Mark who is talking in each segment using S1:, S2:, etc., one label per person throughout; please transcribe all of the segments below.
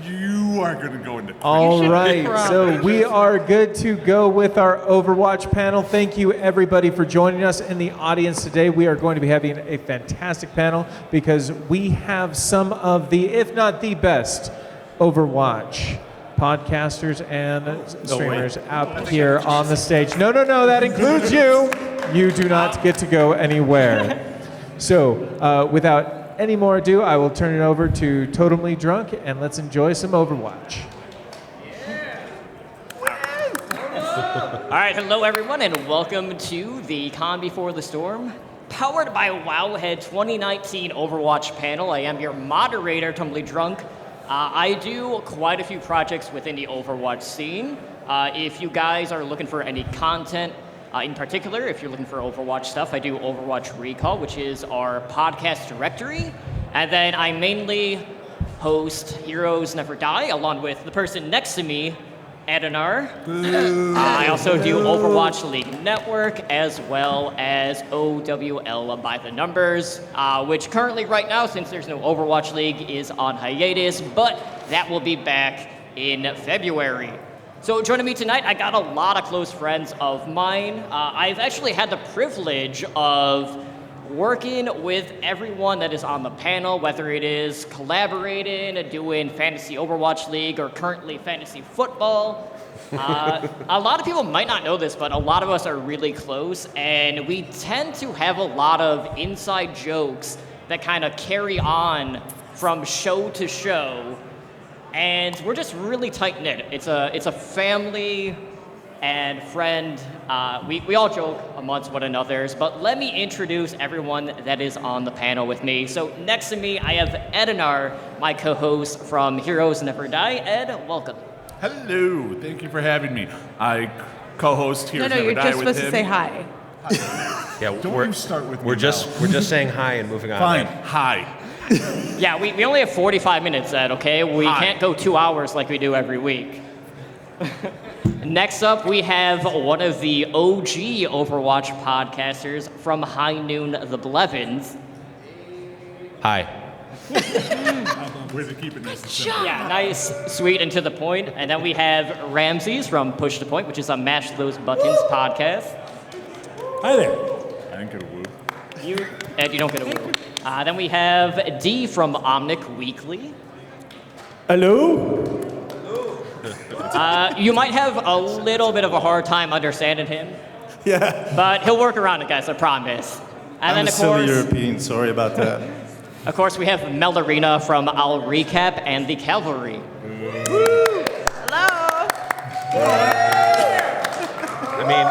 S1: You are going to go into.
S2: All right, so we are good to go with our Overwatch panel. Thank you, everybody, for joining us in the audience today. We are going to be having a fantastic panel because we have some of the, if not the best, Overwatch podcasters and streamers out here on the stage. No, that includes you. You do not get to go anywhere. So, without any more ado, I will turn it over to Totemlydrunk, and let's enjoy some Overwatch.
S3: All right, hello everyone, and welcome to the Calm Before the Storm, powered by Wowhead 2019 Overwatch panel. I am your moderator, Totemlydrunk. I do quite a few projects within the Overwatch scene. If you guys are looking for any content, in particular, if you're looking for Overwatch stuff, I do Overwatch Recall, which is our podcast directory. And then I mainly host Heroes Never Die, along with the person next to me, Edanar. I also do Overwatch League Network, as well as OWL by the Numbers, which currently right now, since there's no Overwatch League, is on hiatus, but that will be back in February. So joining me tonight, I got a lot of close friends of mine. I've actually had the privilege of working with everyone that is on the panel, whether it is collaborating, doing Fantasy Overwatch League, or currently Fantasy Football. A lot of people might not know this, but a lot of us are really close, and we tend to have a lot of inside jokes that kind of carry on from show to show. And we're just really tight-knit. It's a family and friend. We all joke amongst one another, but let me introduce everyone that is on the panel with me. So next to me, I have Edanar, my co-host from Heroes Never Die. Ed, welcome.
S1: Hello, thank you for having me. I co-host Heroes
S4: No,
S1: Never
S4: you're
S1: Die
S4: just
S1: with
S4: supposed
S1: him.
S4: to say hi.
S5: Yeah,
S1: Don't you start with
S5: we're
S1: me
S5: just
S1: now.
S5: we're just saying hi and moving on.
S1: Fine, hi.
S3: Yeah, we only have 45 minutes, Ed, okay? We
S1: Hi.
S3: can't go 2 hours like we do every week. Next up, we have one of the OG Overwatch podcasters from High Noon, the Blevins.
S5: Hi.
S1: Way to keep it nice and simple.
S3: Yeah, nice, sweet, and to the point. And then we have Ramses from Push the Point, which is a Mash Those Buttons podcast.
S6: Hi there.
S1: I didn't get a woo.
S3: Ed, you don't get a woo. Then we have D from Omnic Weekly.
S6: Hello?
S3: You might have a little bit of a hard time understanding him,
S6: Yeah.
S3: but he'll work around it, guys, I promise. And
S6: I'm
S3: then,
S6: a
S3: of
S6: silly
S3: course,
S6: European. Sorry about that.
S3: of course, we have Melarina from I'll Recap and the Cavalry.
S4: Hello.
S5: I mean,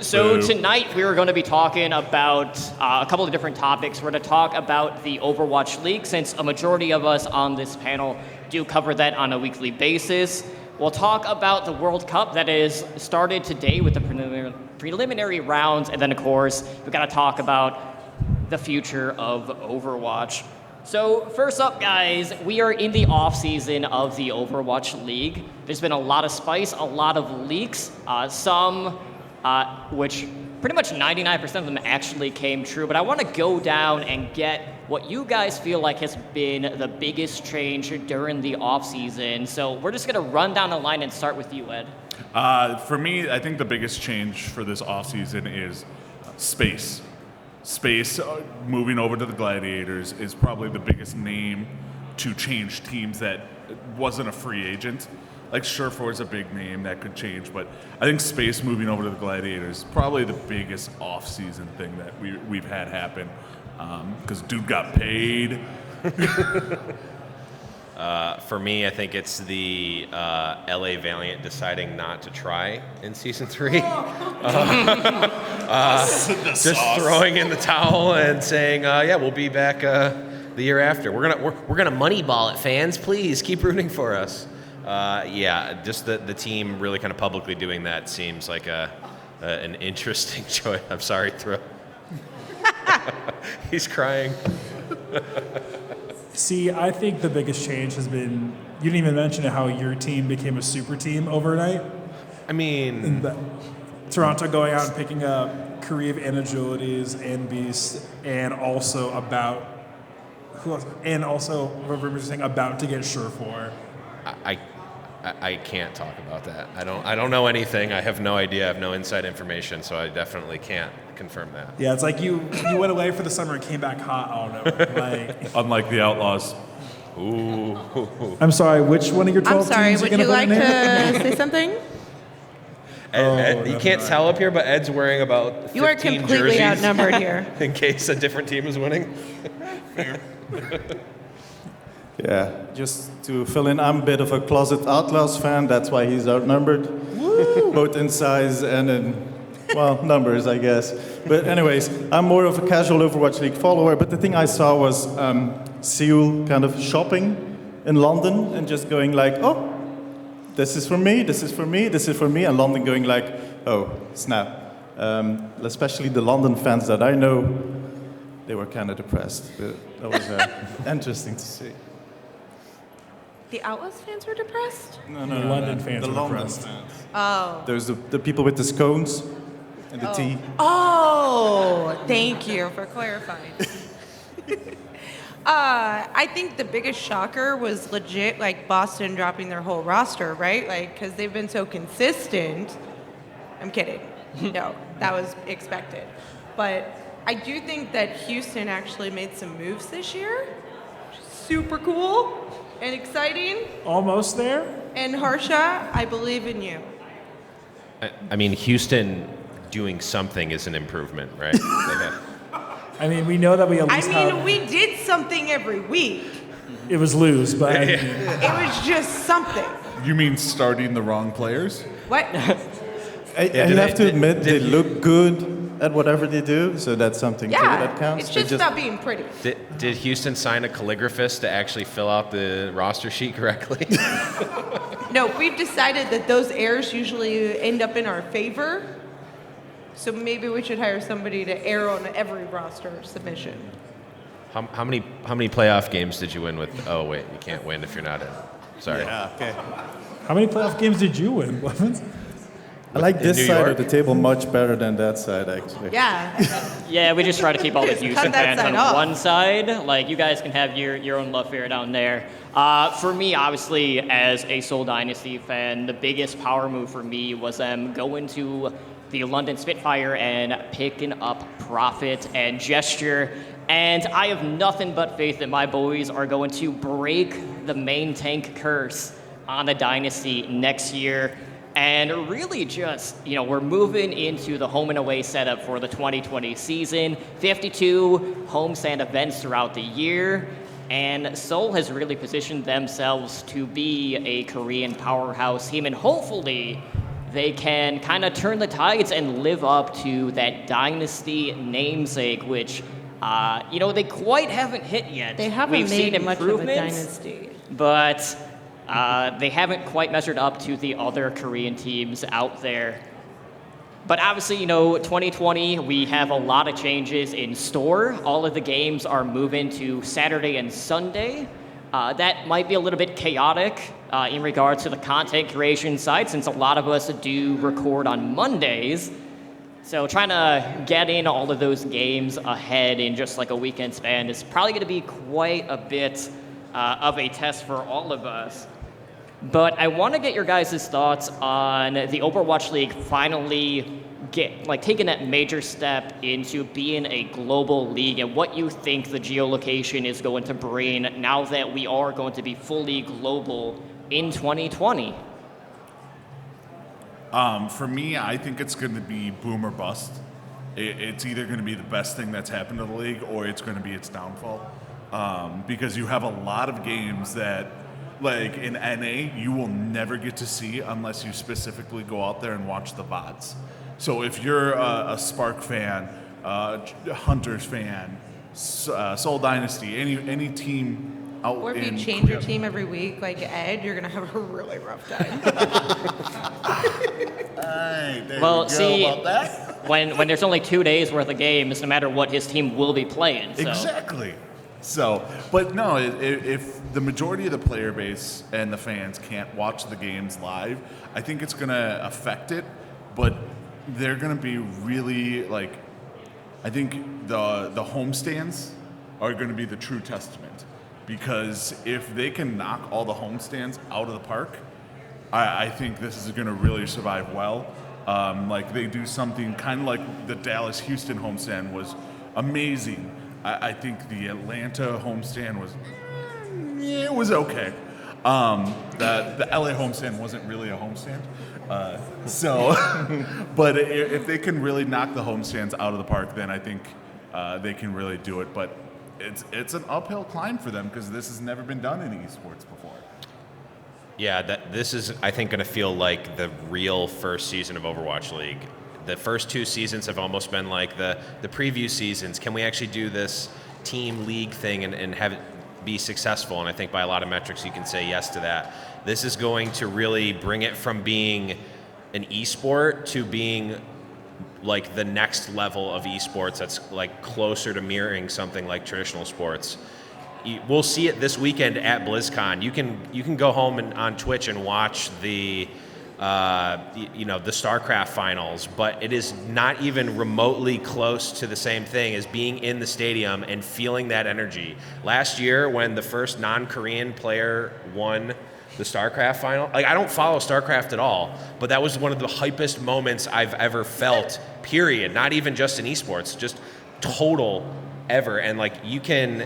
S3: So tonight we are going to be talking about a couple of different topics. We're going to talk about the Overwatch League, since a majority of us on this panel do cover that on a weekly basis. We'll talk about the World Cup that is started today with the preliminary rounds, and then of course we've got to talk about the future of Overwatch. So first up, guys, we are in the off season of the Overwatch League. There's been a lot of spice, a lot of leaks, some which pretty much 99% of them actually came true. But I want to go down and get what you guys feel like has been the biggest change during the offseason. So we're just going to run down the line and start with you, Ed.
S1: For me, I think the biggest change for this offseason is space. Space moving over to the Gladiators is probably the biggest name to change teams that wasn't a free agent. Like Surefour is a big name that could change, but I think Space moving over to the Gladiators is probably the biggest off-season thing that we've had happen, because dude got paid.
S5: for me, I think it's the LA Valiant deciding not to try in season 3. Just throwing in the towel and saying, "Yeah, we'll be back the year after. We're gonna moneyball it, fans. Please keep rooting for us." Yeah, just the team really kind of publicly doing that seems like an interesting choice. I'm sorry, Thrill. He's crying.
S6: See, I think the biggest change has been, you didn't even mention how your team became a super team overnight.
S5: I mean,
S6: Toronto going out and picking up Kareev and Agilities and Beast, and also about who else? And also, rumors are saying about to get Surefour.
S5: I can't talk about that. I don't know anything. I have no idea. I have no inside information, so I definitely can't confirm that.
S6: Yeah, it's like you went away for the summer and came back hot. I don't know. Like,
S1: Unlike the Outlaws.
S5: Ooh.
S6: I'm sorry, which one of your 12
S4: I'm sorry,
S6: teams
S4: would
S6: are
S4: you
S6: going
S4: like
S6: to
S4: to say something?
S5: Ed, you can't tell up here, but Ed's wearing about 15
S4: You are completely
S5: jerseys
S4: outnumbered here.
S5: in case a different team is winning.
S7: Yeah, just to fill in, I'm a bit of a closet Outlaws fan. That's why he's outnumbered, both in size and in, well, numbers, I guess. But anyways, I'm more of a casual Overwatch League follower. But the thing I saw was Seoul kind of shopping in London and just going like, oh, this is for me, this is for me, this is for me, and London going like, oh, snap. Especially the London fans that I know, they were kind of depressed. But that was interesting to see.
S4: The Outlaws fans were depressed?
S7: No,
S6: The London fans
S7: the
S6: are
S7: London
S6: depressed.
S7: fans.
S4: Oh.
S7: There's the people with the scones and the tea.
S4: Oh, thank you for clarifying. I think the biggest shocker was legit, like Boston dropping their whole roster, right? Like, because they've been so consistent. I'm kidding. No, that was expected. But I do think that Houston actually made some moves this year. Super cool and exciting.
S6: Almost there.
S4: And Harsha, I believe in you.
S5: I mean, Houston doing something is an improvement, right?
S6: I mean, we know that we at
S4: I
S6: least
S4: mean,
S6: have...
S4: we did something every week.
S6: It was lose, but I mean,
S4: It was just something.
S1: You mean starting the wrong players?
S4: What?
S7: And you have to admit, they look good at whatever they do, so that's something too
S4: Yeah,
S7: that counts.
S4: it's
S7: They
S4: just about being pretty.
S5: Did Houston sign a calligraphist to actually fill out the roster sheet correctly?
S4: No, we've decided that those errors usually end up in our favor. So maybe we should hire somebody to err on every roster submission.
S5: How many playoff games did you win with? Oh wait, you can't win if you're not in. Sorry.
S7: Yeah, okay.
S6: how many playoff games did you win, Blevins?
S7: I like
S5: In
S7: this
S5: New
S7: side
S5: York?
S7: of the table much better than that side, actually.
S4: Yeah.
S3: Yeah, we just try to keep all the
S4: Just
S3: Houston
S4: cut that
S3: fans
S4: side
S3: on
S4: off.
S3: one side. Like, you guys can have your own love affair down there. For me, obviously, as a Seoul Dynasty fan, the biggest power move for me was them going to the London Spitfire and picking up Profit and Gesture. And I have nothing but faith that my boys are going to break the main tank curse on the Dynasty next year. And really just, we're moving into the home and away setup for the 2020 season. 52 homestand events throughout the year. And Seoul has really positioned themselves to be a Korean powerhouse team. And hopefully they can kind of turn the tides and live up to that Dynasty namesake, which, they quite haven't hit yet.
S4: They haven't
S3: We've
S4: made
S3: seen
S4: much of a
S3: improvements,
S4: dynasty.
S3: but they haven't quite measured up to the other Korean teams out there. But obviously, 2020, we have a lot of changes in store. All of the games are moving to Saturday and Sunday. That might be a little bit chaotic in regards to the content creation side, since a lot of us do record on Mondays. So trying to get in all of those games ahead in just like a weekend span is probably going to be quite a bit of a test for all of us. But I want to get your guys' thoughts on the Overwatch League finally taking that major step into being a global league, and what you think the geolocation is going to bring now that we are going to be fully global in 2020.
S1: For me, I think it's going to be boom or bust. It's either going to be the best thing that's happened to the league, or it's going to be its downfall. Because you have a lot of games that, like in NA, you will never get to see unless you specifically go out there and watch the VODs. So if you're a Spark fan, Hunters fan, Seoul Dynasty, any team out
S4: Or if you
S1: in
S4: change your
S1: Korea-
S4: team every week, like Ed, you're going to have a really rough time.
S3: Well, see, when there's only 2 days worth of games, no matter what, his team will be playing. So.
S1: Exactly. So, but no, if the majority of the player base and the fans can't watch the games live, I think it's going to affect it. But they're going to be really I think the homestands are going to be the true testament. Because if they can knock all the homestands out of the park, I think this is going to really survive well. Like they do something kind of like the Dallas-Houston homestand was amazing. I think the Atlanta homestand it was okay. The LA homestand wasn't really a homestand. But if they can really knock the homestands out of the park, then I think they can really do it. But it's an uphill climb for them because this has never been done in esports before.
S5: Yeah, this is, I think, going to feel like the real first season of Overwatch League. The first 2 seasons have almost been like the preview seasons. Can we actually do this team league thing and have it be successful? And I think by a lot of metrics you can say yes to that. This is going to really bring it from being an esport to being like the next level of esports that's like closer to mirroring something like traditional sports. We'll see it this weekend at BlizzCon. You can go home and on Twitch and watch the the StarCraft finals, but it is not even remotely close to the same thing as being in the stadium and feeling that energy. Last year, when the first non-Korean player won the StarCraft final, like I don't follow StarCraft at all, but that was one of the hypest moments I've ever felt. Period. Not even just in esports, just total. Ever. And like you getting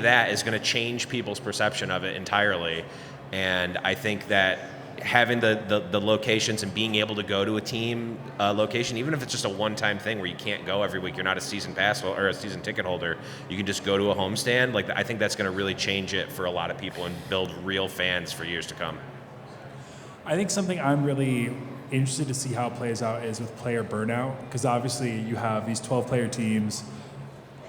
S5: that is going to change people's perception of it entirely. And I think that having the locations and being able to go to a team location, even if it's just a one-time thing where you can't go every week, you're not a season pass or a season ticket holder, you can just go to a homestand. Like I think that's going to really change it for a lot of people and build real fans for years to come.
S6: I think something I'm really interested to see how it plays out is with player burnout, because obviously you have these 12-player teams.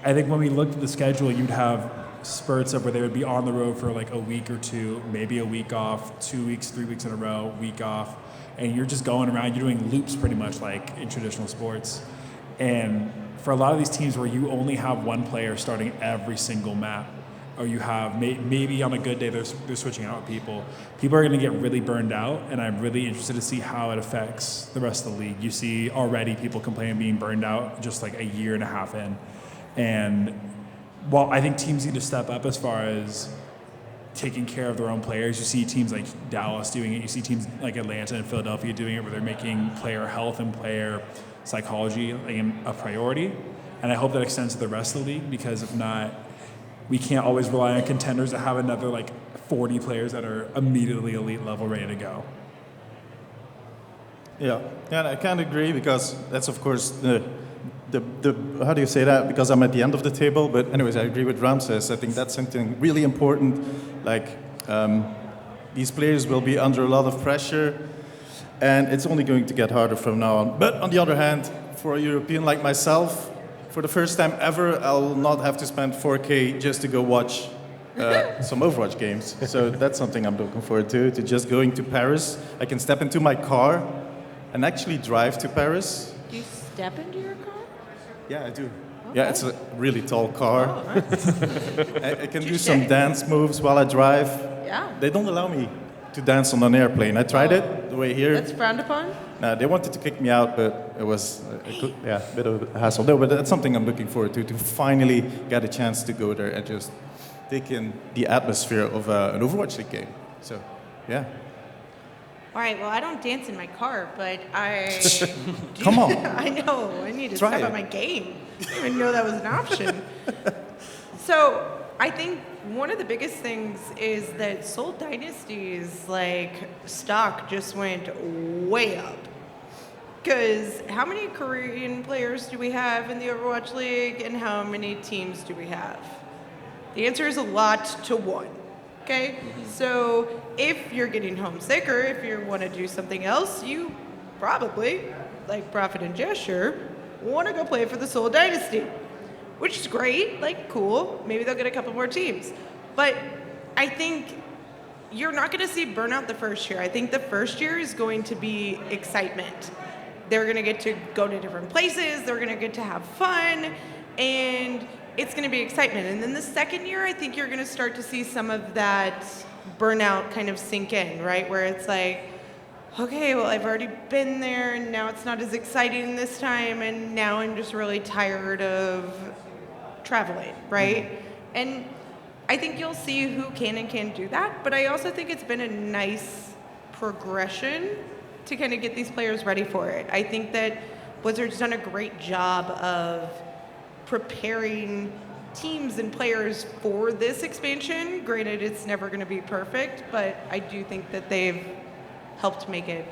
S6: I think when we looked at the schedule, you'd have spurts of where they would be on the road for like a week or two, maybe a week off, 2 weeks, 3 weeks in a row, week off, and you're just going around, you're doing loops pretty much like in traditional sports. And for a lot of these teams where you only have one player starting every single map, or you have maybe on a good day they're switching out with people are going to get really burned out, and I'm really interested to see how it affects the rest of the league. You see already people complaining being burned out just like a year and a half in. And while I think teams need to step up as far as taking care of their own players, you see teams like Dallas doing it, you see teams like Atlanta and Philadelphia doing it where they're making player health and player psychology a priority. And I hope that extends to the rest of the league, because if not, we can't always rely on contenders to have another like 40 players that are immediately elite level ready to go.
S7: Yeah, and I can't agree, because that's of course the how do you say that? Because I'm at the end of the table, but anyways, I agree with Ramses. I think that's something really important. Like these players will be under a lot of pressure, and it's only going to get harder from now on. But on the other hand, for a European like myself, for the first time ever, I'll not have to spend 4K just to go watch some Overwatch games. So that's something I'm looking forward to just going to Paris. I can step into my car and actually drive to Paris.
S4: Do you step into your car?
S7: Yeah, I do.
S4: Okay.
S7: Yeah, it's a really tall car.
S4: Oh, nice.
S7: I can do some dance moves while I drive.
S4: Yeah.
S7: They don't allow me to dance on an airplane. I tried it the way here.
S4: That's frowned upon?
S7: No, they wanted to kick me out, but it was a bit of a hassle. No, but that's something I'm looking forward to finally get a chance to go there and just take in the atmosphere of an Overwatch League game. So, yeah.
S4: All right, well, I don't dance in my car, but I...
S7: Come on.
S4: I know. I need to
S7: Try
S4: step
S7: it.
S4: up my game. I didn't even know that was an option. So I think one of the biggest things is that Seoul Dynasty's stock just went way up. Because how many Korean players do we have in the Overwatch League, and how many teams do we have? The answer is a lot to one. Okay? So if you're getting homesick, or if you want to do something else, you probably, like Profit and Gesture, want to go play for the Seoul Dynasty, which is great, cool. Maybe they'll get a couple more teams. But I think you're not going to see burnout the first year. I think the first year is going to be excitement. They're going to get to go to different places, they're going to get to have fun, and it's going to be excitement. And then the second year, I think you're going to start to see some of that burnout kind of sink in, right? Where it's like, okay, well, I've already been there, and now it's not as exciting this time, and now I'm just really tired of traveling, right? And I think you'll see who can and can't do that, but I also think it's been a nice progression to kind of get these players ready for it. I think that Blizzard's done a great job of preparing teams and players for this expansion. Granted, it's never going to be perfect, but I do think that they've helped make it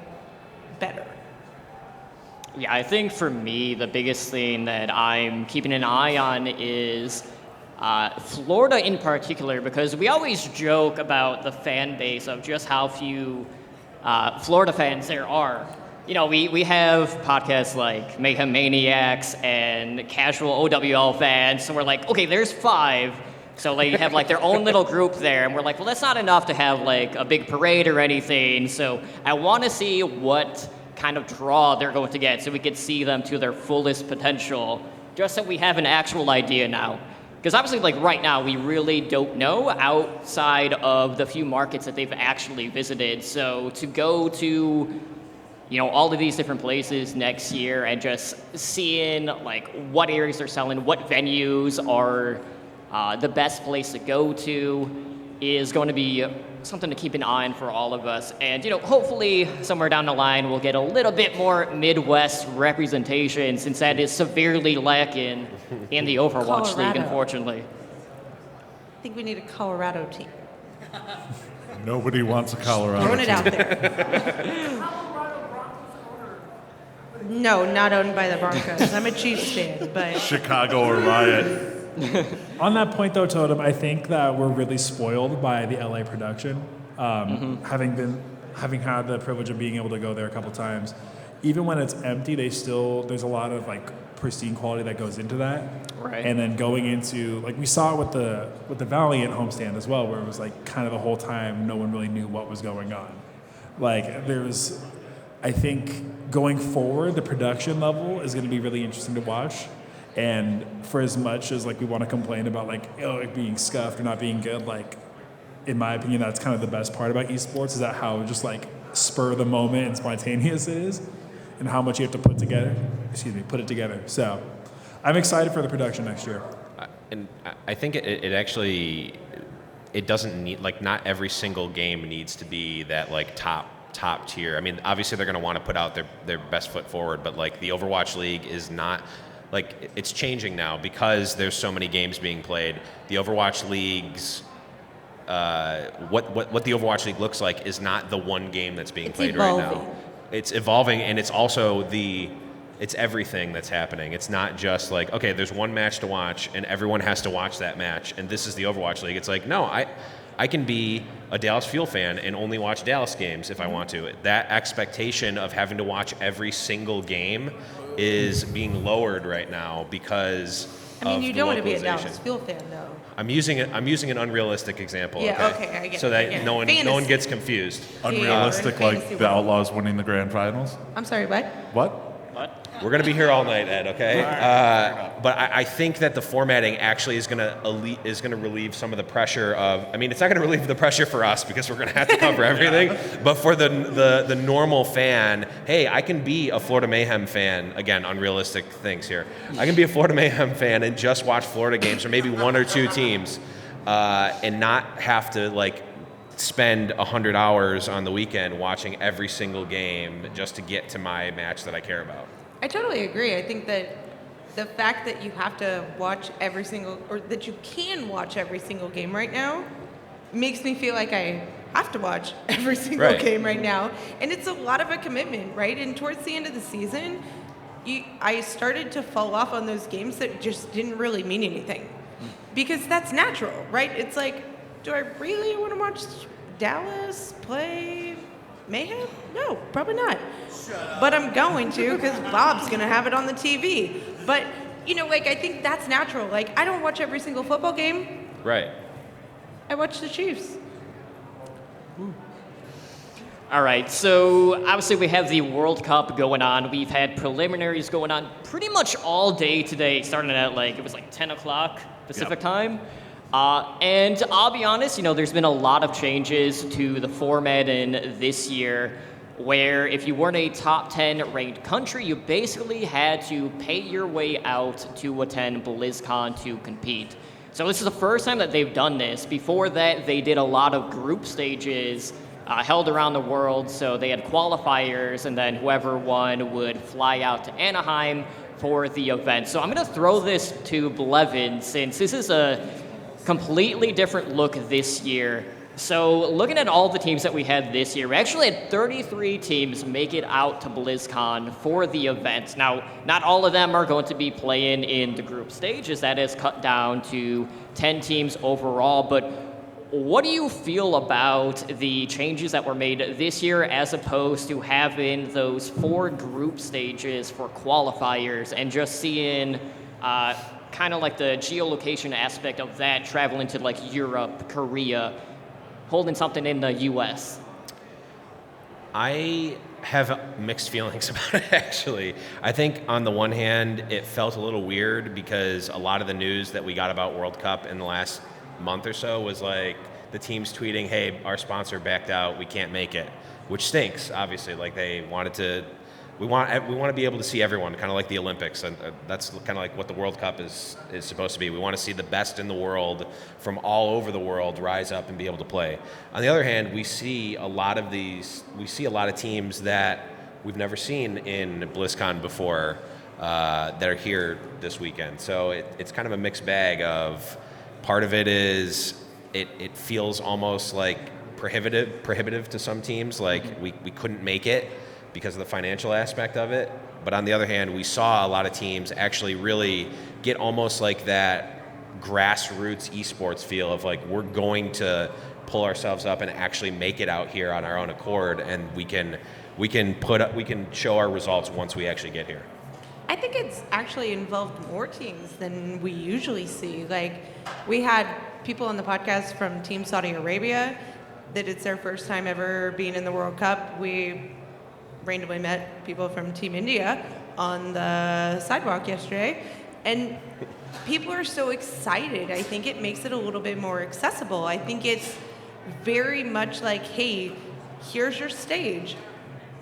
S4: better.
S3: Yeah, I think for me, the biggest thing that I'm keeping an eye on is Florida in particular, because we always joke about the fan base of just how few Florida fans there are. You know, we have podcasts like Mayhem Maniacs and casual OWL fans, so we're like, okay, there's 5. So they have like their own little group there, and we're like, well, that's not enough to have like a big parade or anything. So I want to see what kind of draw they're going to get so we could see them to their fullest potential, just so we have an actual idea now. Because obviously, like right now, we really don't know outside of the few markets that they've actually visited. So to go to, you know, all of these different places next year and just seeing like what areas they're selling, what venues are the best place to go to is going to be something to keep an eye on for all of us. And, you know, hopefully somewhere down the line we'll get a little bit more Midwest representation, since that is severely lacking in the Overwatch League,
S4: Colorado.
S3: unfortunately.
S4: I think we need a Colorado team.
S1: Nobody wants a Colorado.
S4: Throwing it out there. No, not owned by the Broncos. I'm a Chiefs fan, but
S1: Chicago or Riot.
S6: On that point, though, Totem, I think that we're really spoiled by the LA production. Having had the privilege of being able to go there a couple times, even when it's empty, there's a lot of like pristine quality that goes into that.
S3: Right.
S6: And then going into, like we saw it with the Valiant homestand as well, where it was like kind of the whole time no one really knew what was going on. Like I think going forward, the production level is going to be really interesting to watch. And for as much as like we want to complain about like it being scuffed or not being good, like in my opinion, that's kind of the best part about esports, is that how just like spur of the moment and spontaneous it is, and how much you have to put it together. So I'm excited for the production next year.
S5: And I think it actually, it doesn't need, like not every single game needs to be that like top tier. I mean, obviously they're going to want to put out their best foot forward, but like the Overwatch League is not, like it's changing now because there's so many games being played. The Overwatch League's what the Overwatch League looks like is not the one game that's being played right now. It's evolving, and it's also it's everything that's happening. It's not just like, okay, there's one match to watch and everyone has to watch that match and this is the Overwatch League. It's like, no, I can be a Dallas Fuel fan and only watch Dallas games if I want to. That expectation of having to watch every single game is being lowered right now because
S4: you
S5: of
S4: don't want to be a
S5: localization.
S4: Dallas Fuel fan, though.
S5: I'm using an unrealistic example.
S4: Yeah, okay, I get
S5: so
S4: it,
S5: that
S4: yeah.
S5: no one gets confused.
S1: Unrealistic,
S4: Yeah,
S1: like
S4: fantasy
S1: the
S4: world.
S1: Outlaws winning the grand finals.
S4: I'm sorry, what?
S1: What?
S5: We're going to be here all night, Ed, okay? But I think that the formatting actually is going to relieve some of the pressure of, I mean, it's not going to relieve the pressure for us because we're going to have to cover everything, but for the normal fan, hey, I can be a Florida Mayhem fan, again, unrealistic things here. I can be a Florida Mayhem fan and just watch Florida games or maybe one or two teams and not have to, like, spend 100 hours on the weekend watching every single game just to get to my match that I care about.
S4: I totally agree. I think that the fact that you have to watch every single, or that you can watch every single game right now, makes me feel like I have to watch every single
S5: Right.
S4: game right now. And it's a lot of a commitment, right? And towards the end of the season, I started to fall off on those games that just didn't really mean anything. Because that's natural, right? It's like, do I really want to watch Dallas play Mayhem? No, probably not. But I'm going to because Bob's going to have it on the TV. But, I think that's natural. Like, I don't watch every single football game.
S5: Right.
S4: I watch the Chiefs.
S3: All right, so obviously we have the World Cup going on. We've had preliminaries going on pretty much all day today, starting at it was 10 o'clock Pacific time. And I'll be honest, there's been a lot of changes to the format in this year. where if you weren't a top 10 ranked country, you basically had to pay your way out to attend BlizzCon to compete. So this is the first time that they've done this. Before that, they did a lot of group stages held around the world. So they had qualifiers, and then whoever won would fly out to Anaheim for the event. So I'm going to throw this to Blevins, since this is a completely different look this year. So looking at all the teams that we had this year, we actually had 33 teams make it out to BlizzCon for the event. Now, not all of them are going to be playing in the group stages. That is cut down to 10 teams overall. But what do you feel about the changes that were made this year as opposed to having those 4 group stages for qualifiers and just seeing kind of like the geolocation aspect of that, traveling to like Europe, Korea, holding something in the US?
S5: I have mixed feelings about it, actually. I think on the one hand, it felt a little weird because a lot of the news that we got about World Cup in the last month or so was like the teams tweeting, hey, our sponsor backed out, we can't make it, which stinks, obviously. Like they wanted to, we want to be able to see everyone, kind of like the Olympics, and that's kind of like what the World Cup is supposed to be. We want to see the best in the world from all over the world rise up and be able to play. On the other hand, we see a lot of teams that we've never seen in BlizzCon before that are here this weekend. So it's kind of a mixed bag of, part of it is it feels almost like prohibitive to some teams, like we couldn't make it because of the financial aspect of it. But on the other hand, we saw a lot of teams actually really get almost like that grassroots esports feel of like, we're going to pull ourselves up and actually make it out here on our own accord, and we can show our results once we actually get here.
S4: I think it's actually involved more teams than we usually see. Like, we had people on the podcast from Team Saudi Arabia that it's their first time ever being in the World Cup. We randomly met people from Team India on the sidewalk yesterday, and people are so excited. I think it makes it a little bit more accessible. I think it's very much like, hey, here's your stage,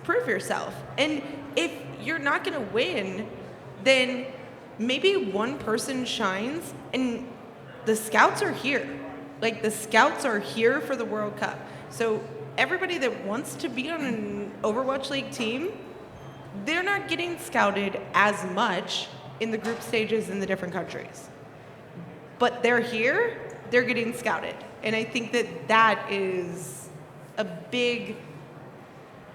S4: prove yourself. And if you're not going to win, then maybe one person shines, and the scouts are here. Like, the scouts are here for the World Cup. So everybody that wants to be on an Overwatch League team, they're not getting scouted as much in the group stages in the different countries. But they're here, they're getting scouted. And I think that is a big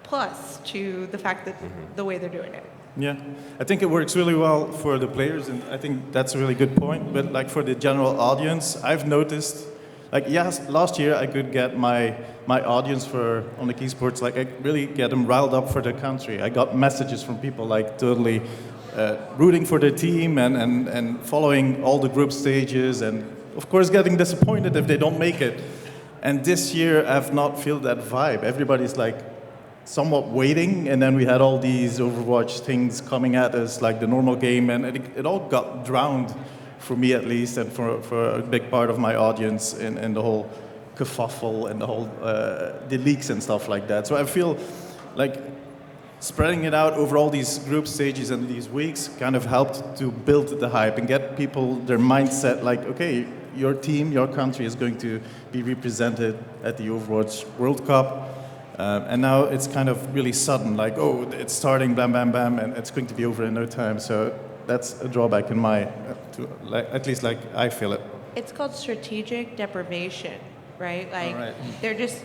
S4: plus to the fact that the way they're doing it.
S7: Yeah, I think it works really well for the players, and I think that's a really good point. But like for the general audience, I've noticed, like, yes, last year I could get my audience for on the esports, like I really get them riled up for the country. I got messages from people like totally rooting for their team and following all the group stages, and of course getting disappointed if they don't make it. And this year I've not felt that vibe. Everybody's like somewhat waiting, and then we had all these Overwatch things coming at us like the normal game, and it all got drowned, for me at least, and for a big part of my audience in the whole kerfuffle and the whole the leaks and stuff like that. So I feel like spreading it out over all these group stages and these weeks kind of helped to build the hype and get people their mindset like, okay, your team, your country is going to be represented at the Overwatch World Cup. And now it's kind of really sudden, like, oh, it's starting, bam, bam, bam, and it's going to be over in no time. So that's a drawback in my, at least like I feel it.
S4: It's called strategic deprivation, right? Like,
S7: All right.
S4: they're just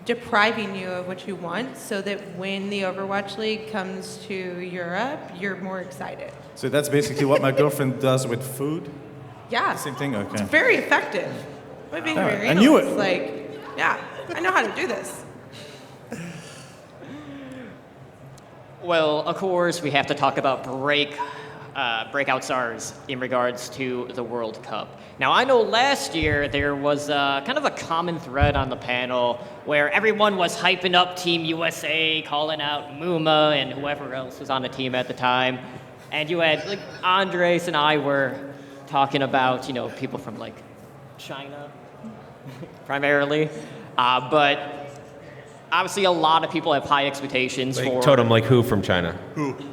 S4: depriving you of what you want so that when the Overwatch League comes to Europe, you're more excited.
S7: So that's basically what my girlfriend does with food?
S4: Yeah.
S7: Same thing? Okay.
S4: It's very effective. By being
S7: All right.
S4: very
S7: I knew
S4: honest,
S7: it.
S4: like, yeah, I know how to do this.
S3: Well, of course, we have to talk about breakout stars in regards to the World Cup. Now, I know last year there was kind of a common thread on the panel where everyone was hyping up Team USA, calling out Muma and whoever else was on the team at the time. And you had, like, Andres and I were talking about, you know, people from, like, China, primarily. But obviously a lot of people have high expectations
S5: Like
S3: for
S5: Totem, like who from China?
S3: Gushue.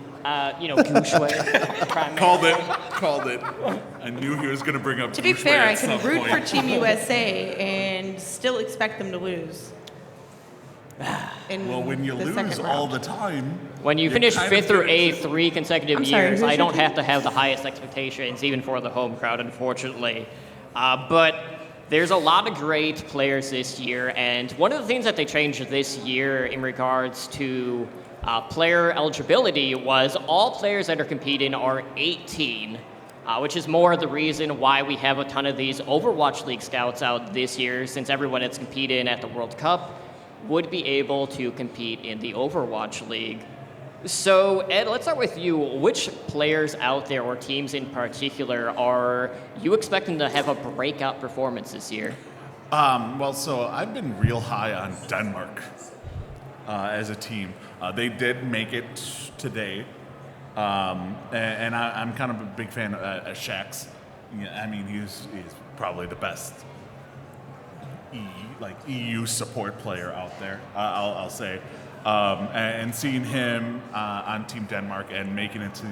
S1: Called it. I knew he was going to bring up
S4: To be
S1: Gushue
S4: fair,
S1: at
S4: I can
S1: some
S4: root
S1: point.
S4: for Team USA and still expect them to lose.
S1: Well, when you
S4: the
S1: lose
S4: second
S1: all
S4: round.
S1: the time,
S3: When you
S1: you
S3: finish
S1: kind of
S3: 5th or
S1: get it.
S3: 8th 3 consecutive
S4: I'm sorry,
S3: years,
S4: who's
S3: I
S4: your
S3: don't
S4: team?
S3: have to have the highest expectations, even for the home crowd, unfortunately. But there's a lot of great players this year, and one of the things that they changed this year in regards to player eligibility was all players that are competing are 18, which is more the reason why we have a ton of these Overwatch League scouts out this year, since everyone that's competing at the World Cup would be able to compete in the Overwatch League. So, Ed, let's start with you. Which players out there or teams in particular are you expecting to have a breakout performance this year?
S1: So I've been real high on Denmark as a team. They did make it today, and I'm kind of a big fan of Shax. Yeah, I mean, he's probably the best EU support player out there. I'll say, and seeing him on Team Denmark and making it to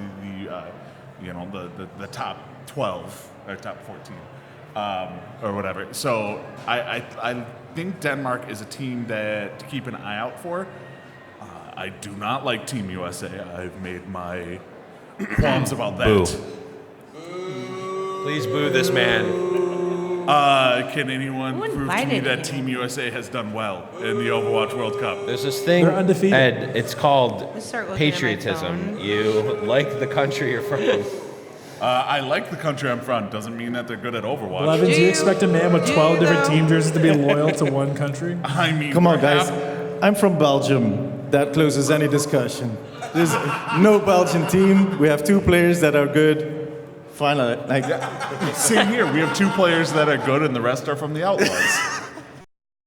S1: the top 12 or top 14 or whatever. So I think Denmark is a team that to keep an eye out for. I do not like Team USA. I've made my qualms about that.
S5: Boo. Please boo this man.
S1: Can anyone
S4: Who
S1: prove to me
S4: invited
S1: that
S4: him?
S1: Team USA has done well in the Overwatch World Cup?
S5: There's this thing,
S6: They're undefeated.
S5: Ed, it's called
S4: Let's start looking at my
S5: patriotism.
S4: phone.
S5: You like the country you're from.
S1: I like the country I'm from. Doesn't mean that they're good at Overwatch.
S6: Blevins,
S4: Do
S6: you
S4: you-
S6: expect a man with
S4: do
S6: 12
S4: you
S6: different
S4: though?
S6: team jerseys to be loyal to one country?
S1: I mean,
S7: Come on,
S1: we're
S7: guys.
S1: half-
S7: I'm from Belgium. That closes any discussion. There's no Belgian team. We have 2 players that are good. Finally,
S1: Same here. We have 2 players that are good, and the rest are from the Outlaws.